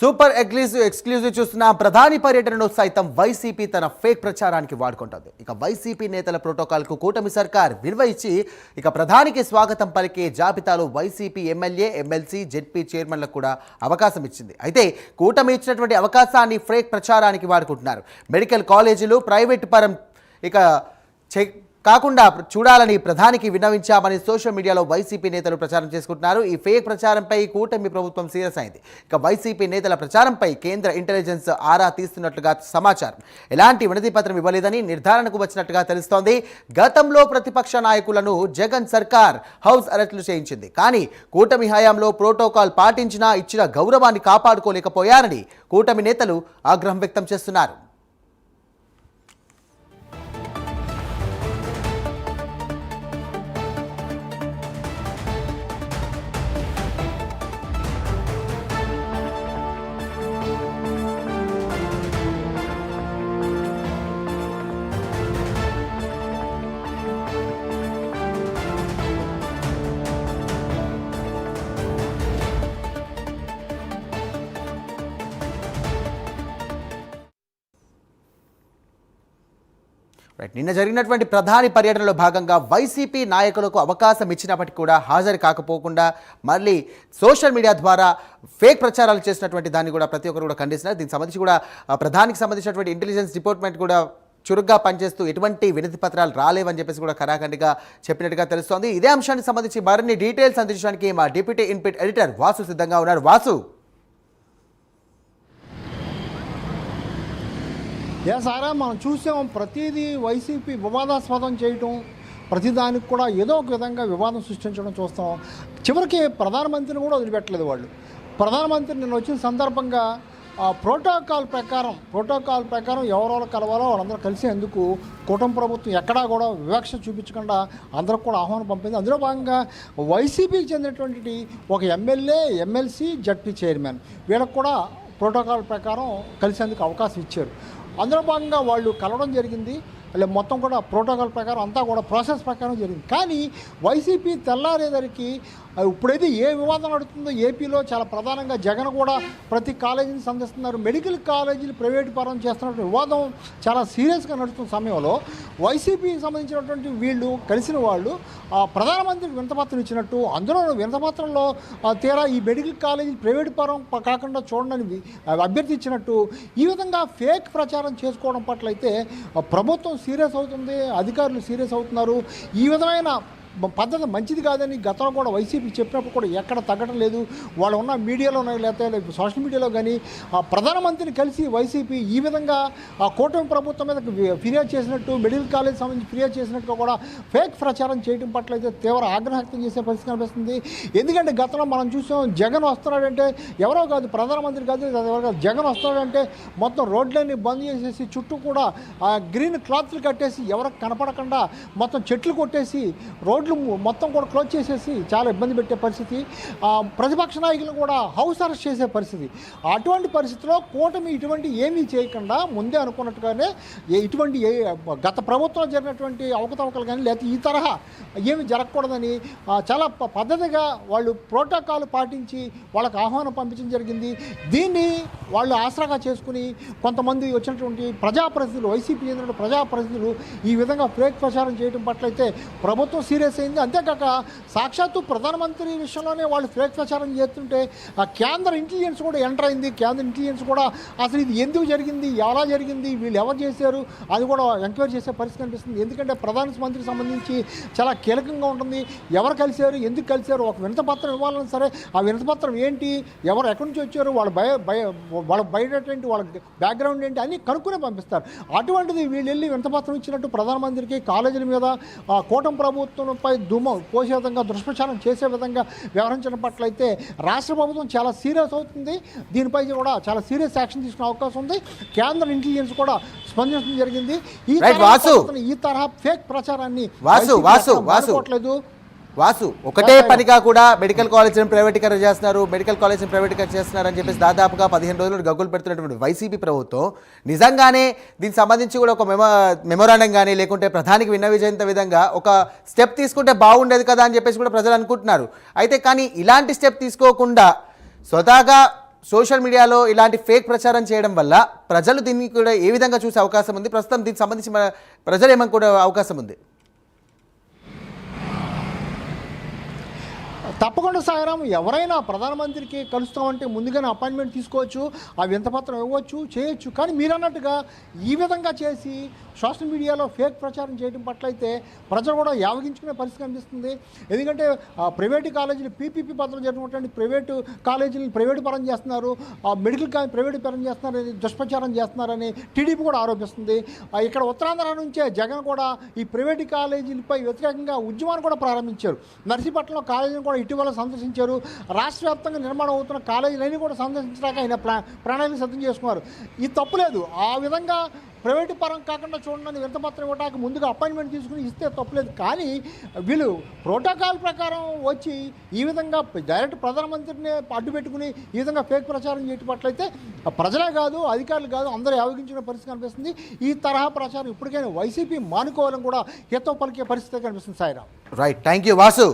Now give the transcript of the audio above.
Super exclusive చూస్తున్న ప్రధాని పర్యటనను సైతం వైసీపీ తన ఫేక్ ప్రచారానికి వాడుకుంటుంది. ఇక వైసీపీ నేతల ప్రోటోకాల్కు కూటమి సర్కార్ విలువ ఇచ్చి ఇక ప్రధానికి స్వాగతం పలికే జాబితాలో వైసీపీ ఎమ్మెల్యే, ఎమ్మెల్సీ, జెడ్పీ చైర్మన్లకు కూడా అవకాశం ఇచ్చింది. అయితే కూటమి ఇచ్చినటువంటి అవకాశాన్ని ఫేక్ ప్రచారానికి వాడుకుంటున్నారు. మెడికల్ కాలేజీలు ప్రైవేట్ పరం ఇక కాకుండా చూడాలని ప్రధానికి విన్నవించామని సోషల్ మీడియాలో వైసీపీ నేతలు ప్రచారం చేసుకుంటున్నారు. ఈ ఫేక్ ప్రచారంపై కూటమి ప్రభుత్వం సీరియస్ అయింది. ఇక వైసీపీ నేతల ప్రచారంపై కేంద్ర ఇంటెలిజెన్స్ ఆరా తీస్తున్నట్లుగా సమాచారం. ఎలాంటి వినతి పత్రం ఇవ్వలేదని నిర్ధారణకు వచ్చినట్టుగా తెలుస్తోంది. గతంలో ప్రతిపక్ష నాయకులను జగన్ సర్కార్ హౌస్ అరెస్టులు చేయించింది. కానీ కూటమి హయాంలో ప్రోటోకాల్ పాటించినా ఇచ్చిన గౌరవాన్ని కాపాడుకోలేకపోయారని కూటమి నేతలు ఆగ్రహం వ్యక్తం చేస్తున్నారు. నిన్న జరిగినటువంటి ప్రధాని పర్యటనలో భాగంగా వైసీపీ నాయకులకు అవకాశం ఇచ్చినప్పటికీ కూడా హాజరు కాకపోకుండా మళ్ళీ సోషల్ మీడియా ద్వారా ఫేక్ ప్రచారాలు చేసినటువంటి దాన్ని కూడా ప్రతి ఒక్కరు కూడా ఖండిస్తున్నారు. దీనికి సంబంధించి కూడా ప్రధానికి సంబంధించినటువంటి ఇంటెలిజెన్స్ డిపార్ట్మెంట్ కూడా చురుగ్గా పనిచేస్తూ ఎటువంటి వినతి పత్రాలు రాలేవని చెప్పేసి కూడా ఖరాఖండిగా చెప్పినట్టుగా తెలుస్తోంది. ఇదే అంశానికి సంబంధించి మరిన్ని డీటెయిల్స్ అందించడానికి మా డిప్యూటీ ఇన్పుట్ ఎడిటర్ వాసు సిద్ధంగా ఉన్నారు. వాసు, సారా మనం చూసాం, ప్రతిదీ వైసీపీ వివాదాస్పదం చేయటం, ప్రతిదానికి కూడా ఏదో ఒక విధంగా వివాదం సృష్టించడం చూస్తాం. చివరికి ప్రధానమంత్రిని కూడా వదిలిపెట్టలేదు వాళ్ళు. ప్రధానమంత్రి నిన్న వచ్చిన సందర్భంగా ప్రోటోకాల్ ప్రకారం ఎవరెవరు కలవాలో వాళ్ళందరూ కలిసేందుకు కూటమి ప్రభుత్వం ఎక్కడా కూడా వివక్ష చూపించకుండా అందరికి కూడా ఆహ్వానం పంపింది. అందులో భాగంగా వైసీపీకి చెందినటువంటి ఒక ఎమ్మెల్యే, ఎమ్మెల్సీ, జడ్పీ చైర్మన్ వీళ్ళకు కూడా ప్రోటోకాల్ ప్రకారం కలిసేందుకు అవకాశం ఇచ్చారు. అందులో భాగంగా వాళ్ళు కలవడం జరిగింది. మొత్తం కూడా ప్రోటోకాల్ ప్రకారం అంతా కూడా ప్రాసెస్ ప్రకారం జరిగింది. కానీ వైసీపీ తెల్లారేదరికి ఇప్పుడైతే ఏ వివాదం నడుస్తుందో ఏపీలో చాలా ప్రధానంగా జగన్ కూడా ప్రతి కాలేజీని సందర్శిస్తున్నారు. మెడికల్ కాలేజీలు ప్రైవేటు పరం చేస్తున్నటువంటి వివాదం చాలా సీరియస్గా నడుస్తున్న సమయంలో వైసీపీకి సంబంధించినటువంటి వీళ్ళు కలిసిన వాళ్ళు ప్రధానమంత్రికి వినతపత్రం ఇచ్చినట్టు, అందులో వినతపత్రంలో తీరా ఈ మెడికల్ కాలేజీ ప్రైవేటు పరం కాకుండా చూడడానికి అభ్యర్థించినట్టు ఈ విధంగా ఫేక్ ప్రచారం చేసుకోవడం పట్ల అయితే ప్రభుత్వం సీరియస్ అవుతుంది, అధికారులు సీరియస్ అవుతున్నారు. ఈ విధమైన పద్ధతి మంచిది కాదని గతంలో కూడా వైసీపీ చెప్పినప్పుడు కూడా ఎక్కడ తగ్గడం లేదు. వాళ్ళు ఉన్న మీడియాలో లేకపోతే సోషల్ మీడియాలో కానీ ప్రధానమంత్రిని కలిసి వైసీపీ ఈ విధంగా కూటమి ప్రభుత్వం మీద ఫిర్యాదు చేసినట్టు, మెడికల్ కాలేజ్ సంబంధించి ఫిర్యాదు చేసినట్టుగా కూడా ఫేక్ ప్రచారం చేయడం పట్ల అయితే తీవ్ర ఆగ్రహం వ్యక్తం చేసే పరిస్థితి కనిపిస్తుంది. ఎందుకంటే గతంలో మనం చూసాం, జగన్ వస్తున్నాడంటే ఎవరో కాదు, ప్రధానమంత్రి కాదు, జగన్ వస్తున్నాడంటే మొత్తం రోడ్లన్నీ బంద్ చేసేసి చుట్టూ కూడా గ్రీన్ క్లాత్లు కట్టేసి ఎవరికి కనపడకుండా మొత్తం చెట్లు కొట్టేసి రోడ్లు మొత్తం కూడా క్లోజ్ చేసేసి చాలా ఇబ్బంది పెట్టే పరిస్థితి, ప్రతిపక్ష నాయకులను కూడా హౌస్ అరెస్ట్ చేసే పరిస్థితి. అటువంటి పరిస్థితిలో కూటమి ఇటువంటి ఏమీ చేయకుండా ముందే అనుకున్నట్టుగానే ఇటువంటి గత ప్రభుత్వంలో జరిగినటువంటి అవకతవకలు కానీ లేకపోతే ఈ తరహా ఏమి జరగకూడదని చాలా పద్ధతిగా వాళ్ళు ప్రోటోకాల్ పాటించి వాళ్ళకి ఆహ్వానం పంపించడం జరిగింది. దీన్ని వాళ్ళు ఆసరాగా చేసుకుని కొంతమంది వచ్చినటువంటి ప్రజాప్రతినిధులు, వైసీపీ చెందిన ప్రజాప్రతినిధులు ఈ విధంగా ఫేక్ ప్రచారం చేయడం పట్ల అయితే ప్రభుత్వం సీరియస్ అయింది. అంతేకాక సాక్షాత్తు ప్రధానమంత్రి విషయంలోనే వాళ్ళు ఫేక్ ప్రచారం చేస్తుంటే కేంద్ర ఇంటెలిజెన్స్ కూడా ఎంటర్ అయింది. కేంద్ర ఇంటెలిజెన్స్ కూడా అసలు ఇది ఎందుకు జరిగింది, ఎలా జరిగింది, వీళ్ళు ఎవరు చేశారు అది కూడా ఎంక్వైరీ చేసే పరిస్థితి కనిపిస్తుంది. ఎందుకంటే ప్రధానమంత్రికి సంబంధించి చాలా కీలకంగా ఉంటుంది. ఎవరు కలిశారు, ఎందుకు కలిశారు, ఒక వినతపత్రం ఇవ్వాలని సరే ఆ వినతపత్రం ఏంటి, ఎవరు ఎక్కడి నుంచి వచ్చారు, వాళ్ళ బయటటువంటి వాళ్ళ బ్యాక్గ్రౌండ్ ఏంటి అని కనుక్కునే పంపిస్తారు. అటువంటిది వీళ్ళు వెళ్ళి వినతపత్రం ఇచ్చినట్టు ప్రధానమంత్రికి కాలేజీల మీద కూటమి ప్రభుత్వంపై దుమ్ము పోసే విధంగా, దుష్ప్రచారం చేసే విధంగా వ్యవహరించడం పట్ల అయితే రాష్ట్ర ప్రభుత్వం చాలా సీరియస్ అవుతుంది. దీనిపై కూడా చాలా సీరియస్ యాక్షన్ తీసుకునే అవకాశం ఉంది. కేంద్ర ఇంటెలిజెన్స్ కూడా స్పందించడం జరిగింది. ఈ తరహా ఫేక్ ప్రచారాన్ని వాసుకోవట్లేదు. వాసు, ఒకటే పనిగా కూడా మెడికల్ కాలేజీని ప్రైవేటీకరణ చేస్తున్నారు అని చెప్పేసి దాదాపుగా 15 రోజులు గగ్గులు పెడుతున్నటువంటి వైసీపీ ప్రభుత్వం నిజంగానే దీనికి సంబంధించి కూడా ఒక మెమోరాండం కానీ లేకుంటే ప్రధానికి విన్నవించేంత విధంగా ఒక స్టెప్ తీసుకుంటే బాగుండేది కదా అని చెప్పేసి కూడా ప్రజలు అనుకుంటున్నారు. అయితే కానీ ఇలాంటి స్టెప్ తీసుకోకుండా స్వతహాగా సోషల్ మీడియాలో ఇలాంటి ఫేక్ ప్రచారం చేయడం వల్ల ప్రజలు దీన్ని కూడా ఏ విధంగా చూసే అవకాశం ఉంది? ప్రస్తుతం దీనికి సంబంధించి మన ప్రజలు ఏమని కూడా అవకాశం ఉంది? తప్పకుండా సాయిరాం, ఎవరైనా ప్రధానమంత్రికి కలుస్తామంటే ముందుగానే అపాయింట్మెంట్ తీసుకోవచ్చు, ఆ వింతపత్రం ఇవ్వచ్చు, చేయొచ్చు. కానీ మీరు అన్నట్టుగా ఈ విధంగా చేసి సోషల్ మీడియాలో ఫేక్ ప్రచారం చేయడం పట్ల అయితే ప్రజలు కూడా యావగించుకునే పరిస్థితి కనిపిస్తుంది. ఎందుకంటే ప్రైవేటు కాలేజీలు పీపీపీ పత్రం జరిగినటువంటి ప్రైవేటు కాలేజీలు ప్రైవేటు పరం చేస్తున్నారు, మెడికల్ కాలేజ్ ప్రైవేటు పరం చేస్తున్నారని దుష్ప్రచారం చేస్తున్నారని టీడీపీ కూడా ఆరోపిస్తుంది. ఇక్కడ ఉత్తరాంధ్ర నుంచే జగన్ కూడా ఈ ప్రైవేటు కాలేజీలపై వ్యతిరేకంగా ఉద్యమాన్ని కూడా ప్రారంభించారు. నర్సీపట్నంలో కాలేజీని కూడా ఇటీవల సందర్శించారు. రాష్ట్ర వ్యాప్తంగా నిర్మాణం అవుతున్న కాలేజీలన్నీ కూడా సందర్శించడానికి ఆయన ప్రణాళిక సిద్ధం చేసుకున్నారు. ఇది తప్పులేదు. ఆ విధంగా ప్రైవేటు పరం కాకుండా చూడండి వింతపత్రం ఇవ్వడానికి ముందుగా అపాయింట్మెంట్ తీసుకుని ఇస్తే తప్పులేదు. కానీ వీళ్ళు ప్రోటోకాల్ ప్రకారం వచ్చి ఈ విధంగా డైరెక్ట్ ప్రధానమంత్రిని అడ్డు పెట్టుకుని ఈ విధంగా ఫేక్ ప్రచారం చేయటం పట్లయితే ప్రజలే కాదు, అధికారులు కాదు, అందరూ యావగించిన పరిస్థితి కనిపిస్తుంది. ఈ తరహా ప్రచారం ఇప్పటికైనా వైసీపీ మానుకోవాలని కూడా హితవు పలికే పరిస్థితి కనిపిస్తుంది. Sairam. Right, thank you Vasu.